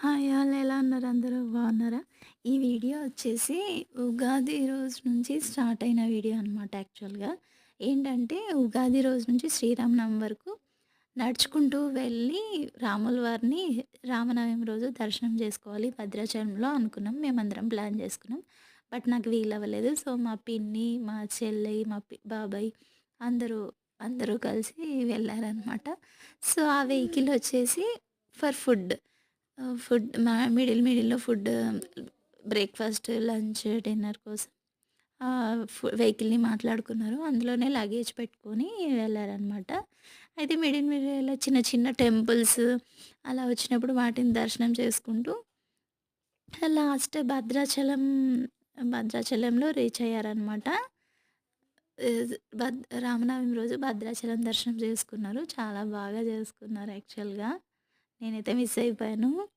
Hi! All ఎలా ఉన్నారు అందరూ బాగున్నారా? ఈ వీడియో వచ్చేసి ఉగాది రోజు నుంచి స్టార్ట్ అయిన వీడియో అనమాట యాక్చువల్‌గా. ఏంటంటే ఉగాది రోజు నుంచి శ్రీరామనవమి వరకు నడుచుకుంటూ వెళ్ళి రాముల వారిని రామనవమి రోజు దర్శనం చేసుకోవాలి భద్రాచలంలో అనుకున్నాం. మేమందరం ప్లాన్ చేసుకున్నాం. బట్ నాకు వీలవ్వలేదు. సో, మా పిన్ని, మా చెల్లి, మా బాబాయ్ అందరూ అందరూ కలిసి వెళ్లారనమాట. సో, ఆ వెహికల్ వచ్చేసి ఫర్ ఫుడ్. మిడిల్‌లో ఫుడ్ బ్రేక్‌ఫాస్ట్, లంచ్, డిన్నర్ కోసం వెహికల్‌ని మాట్లాడుకున్నారు. అందులోనే లగేజ్ పెట్టుకొని వెళ్లారనమాట. అయితే మిడిల్‌లో చిన్న చిన్న టెంపుల్స్ అలా వచ్చినప్పుడు వాటిని దర్శనం చేసుకుంటూ లాస్ట్ భద్రాచలంలో రీచ్ అయ్యారనమాట. రామనవమి రోజు భద్రాచలం దర్శనం చేసుకున్నారు. చాలా బాగా చేసుకున్నారు యాక్చువల్‌గా. నేనైతే మిస్ అయిపోయాను.